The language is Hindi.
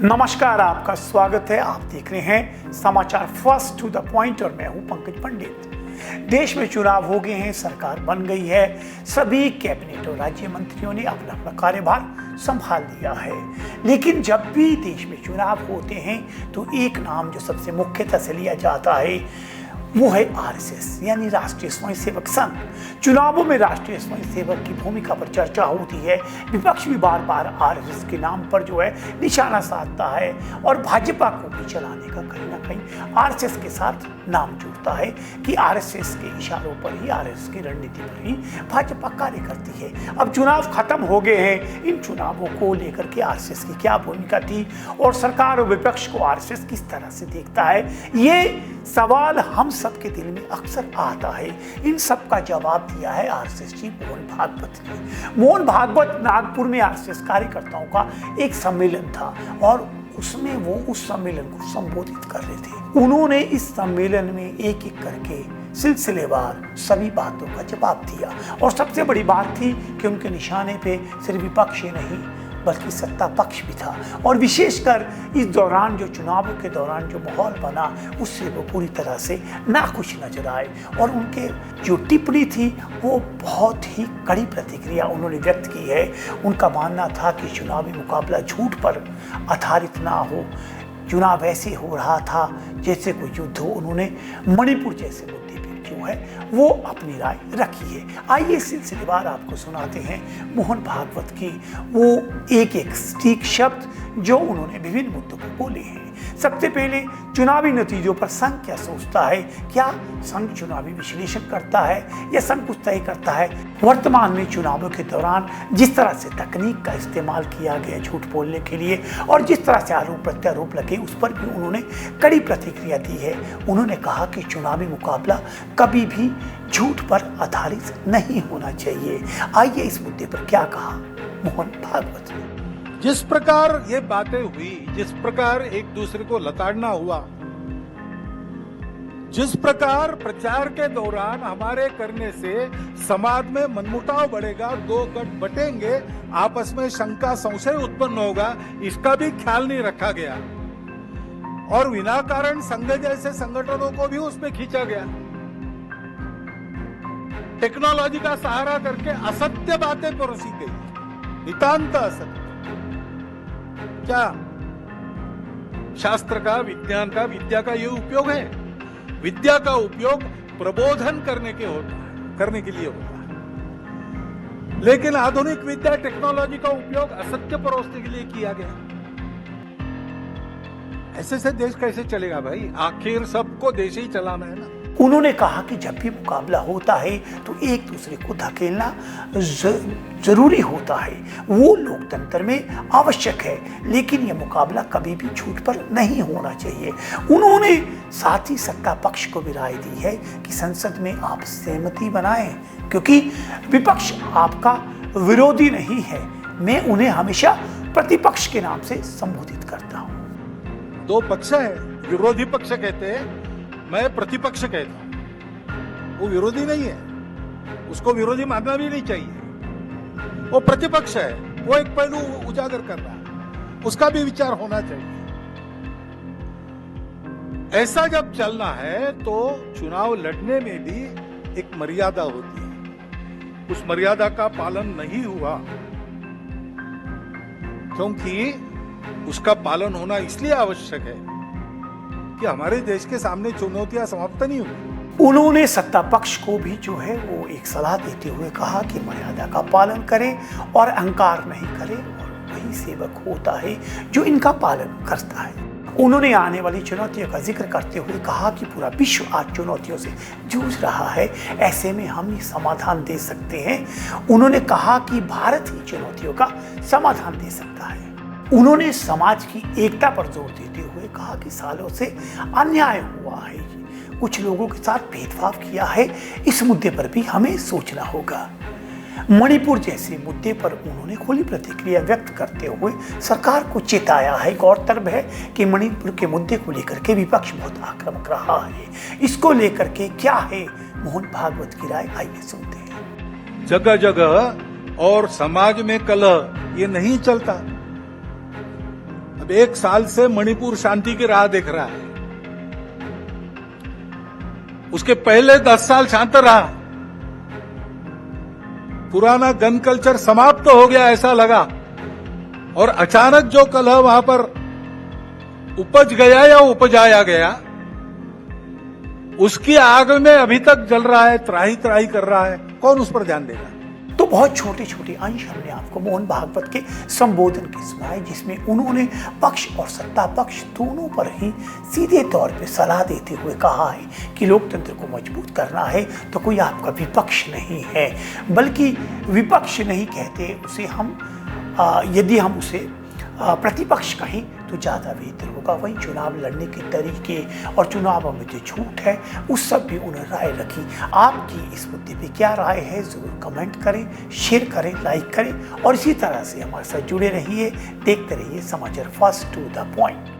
नमस्कार, आपका स्वागत है। आप देख रहे हैं समाचार फर्स्ट टू द पॉइंट और मैं हूं पंकज पंडित। देश में चुनाव हो गए हैं, सरकार बन गई है, सभी कैबिनेट और राज्य मंत्रियों ने अपना अपना कार्यभार संभाल लिया है। लेकिन जब भी देश में चुनाव होते हैं तो एक नाम जो सबसे मुख्यतः से लिया जाता है वो है आरएसएस यानी राष्ट्रीय स्वयंसेवक संघ। चुनावों में राष्ट्रीय स्वयंसेवक की भूमिका पर चर्चा होती है। विपक्ष भी बार बार आरएसएस के नाम पर जो है निशाना साधता है और भाजपा को भी चलाने का कहीं ना कहीं आरएसएस के साथ नाम जुड़ता है कि आरएसएस के इशारों पर ही, आरएसएस की रणनीति पर ही भाजपा कार्य करती है। अब चुनाव खत्म हो गए हैं, इन चुनावों को लेकर के आरएसएस की क्या भूमिका थी और सरकार और विपक्ष को आरएसएस किस तरह से देखता है, ये सवाल हम सबके दिल में अक्सर आता है। इन सब का जवाब दिया है आरएसएस चीफ मोहन भागवत ने। मोहन भागवत नागपुर में आरएसएस कार्यकर्ताओं का एक सम्मेलन था और उसमें वो उस सम्मेलन को संबोधित कर रहे थे। उन्होंने इस सम्मेलन में एक एक करके सिलसिलेवार सभी बातों का जवाब दिया और सबसे बड़ी बात थी कि उनके निशाने पे सिर्फ विपक्ष ही नहीं बल्कि सत्ता पक्ष भी था। और विशेषकर इस दौरान जो चुनावों के दौरान जो माहौल बना उससे वो पूरी तरह से नाखुश नजर आए और उनके जो टिप्पणी थी वो बहुत ही कड़ी प्रतिक्रिया उन्होंने व्यक्त की है। उनका मानना था कि चुनावी मुकाबला झूठ पर आधारित ना हो, चुनाव ऐसे हो रहा था जैसे कोई युद्ध हो। उन्होंने मणिपुर जैसे मुद्दे पर जो है वो अपनी राय रखी है। आइए सिलसिलेवार आपको सुनाते हैं मोहन भागवत की वो एक एक सटीक शब्द जो उन्होंने विभिन्न मुद्दों पर बोले हैं। सबसे पहले चुनावी नतीजों पर संघ क्या सोचता है, क्या संघ चुनावी विश्लेषण करता है या संघ कुछ तय करता है। वर्तमान में चुनावों के दौरान जिस तरह से तकनीक का इस्तेमाल किया गया झूठ बोलने के लिए और जिस तरह से आरोप प्रत्यारोप लगे उस पर भी उन्होंने कड़ी प्रतिक्रिया दी है। उन्होंने कहा कि चुनावी मुकाबला कभी भी झूठ पर आधारित नहीं होना चाहिए। आइए इस मुद्दे पर क्या कहा मोहन भागवत ने। जिस प्रकार ये बातें हुई, जिस प्रकार एक दूसरे को लताड़ना हुआ, जिस प्रकार प्रचार के दौरान हमारे करने से समाज में मनमुटाव बढ़ेगा, दो गठ बटेंगे, आपस में शंका संशय उत्पन्न होगा, इसका भी ख्याल नहीं रखा गया और विनाकारण संघ जैसे संगठनों को भी उसमें खींचा गया। टेक्नोलॉजी का सहारा करके असत्य बातें परोसी गई, नितांत असत्य। क्या शास्त्र का, विज्ञान का, विद्या का ये उपयोग है? विद्या का उपयोग प्रबोधन करने के लिए होता है, लेकिन आधुनिक विद्या टेक्नोलॉजी का उपयोग असत्य परोसने के लिए किया गया। ऐसे से देश कैसे चलेगा भाई? आखिर सबको देश ही चलाना है ना। उन्होंने कहा कि जब भी मुकाबला होता है तो एक दूसरे को धकेलना जरूरी होता है, वो लोकतंत्र में आवश्यक है, लेकिन यह मुकाबला कभी भी झूठ पर नहीं होना चाहिए। उन्होंने साथ ही सत्ता पक्ष को भी राय दी है कि संसद में आप सहमति बनाएं, क्योंकि विपक्ष आपका विरोधी नहीं है। मैं उन्हें हमेशा प्रतिपक्ष के नाम से संबोधित करता हूं। दो पक्ष है, विरोधी पक्ष कहते हैं, मैं प्रतिपक्ष कहता हूं। वो विरोधी नहीं है, उसको विरोधी मानना भी नहीं चाहिए। वो प्रतिपक्ष है, वो एक पहलू उजागर कर रहा है, उसका भी विचार होना चाहिए। ऐसा जब चलना है तो चुनाव लड़ने में भी एक मर्यादा होती है। उस मर्यादा का पालन नहीं हुआ, क्योंकि उसका पालन होना इसलिए आवश्यक है कि हमारे देश के सामने चुनौतियां समाप्त नहीं हुई। उन्होंने सत्ता पक्ष को भी जो है वो एक सलाह देते हुए कहा कि मर्यादा का पालन करें और अहंकार नहीं करें, और वही सेवक होता है जो इनका पालन करता है। उन्होंने आने वाली चुनौतियों का जिक्र करते हुए कहा कि पूरा विश्व आज चुनौतियों से जूझ रहा है, ऐसे में हम ही समाधान दे सकते हैं। उन्होंने कहा कि भारत ही चुनौतियों का समाधान दे सकता है। उन्होंने समाज की एकता पर जोर देते हुए कहा कि सालों से अन्याय हुआ है, कुछ लोगों के साथ भेदभाव किया है, इस मुद्दे पर भी हमें सोचना होगा। मणिपुर जैसे मुद्दे पर उन्होंने खुली प्रतिक्रिया व्यक्त करते हुए सरकार को चेताया है। गौरतलब है कि मणिपुर के मुद्दे को लेकर के विपक्ष बहुत आक्रामक रहा है। इसको लेकर के क्या है मोहन भागवत की राय, आइए सुनते हैं। जगह जगह और समाज में कलह ये नहीं चलता। अब 1 साल से मणिपुर शांति की राह देख रहा है। उसके पहले 10 साल शांत रहा। पुराना गन कल्चर समाप्त तो हो गया ऐसा लगा, और अचानक जो कलह वहां पर उपज गया या उपजाया गया, उसकी आग में अभी तक जल रहा है, त्राही त्राही कर रहा है। कौन उस पर ध्यान देगा? तो बहुत छोटे छोटे अंश हमने आपको मोहन भागवत के संबोधन के सुनाए, जिसमें उन्होंने पक्ष और सत्ता पक्ष दोनों पर ही सीधे तौर पे सलाह देते हुए कहा है कि लोकतंत्र को मजबूत करना है तो कोई आपका विपक्ष नहीं है, बल्कि विपक्ष नहीं कहते उसे हम, यदि हम उसे प्रतिपक्ष कहें तो ज़्यादा बेहतर होगा। वहीं चुनाव लड़ने के तरीके और चुनाव में जो झूठ है उस सब भी उन्होंने राय रखी। आपकी इस मुद्दे पे क्या राय है ज़रूर कमेंट करें, शेयर करें, लाइक करें और इसी तरह से हमारे साथ जुड़े रहिए, देखते रहिए समाचार फर्स्ट टू द पॉइंट।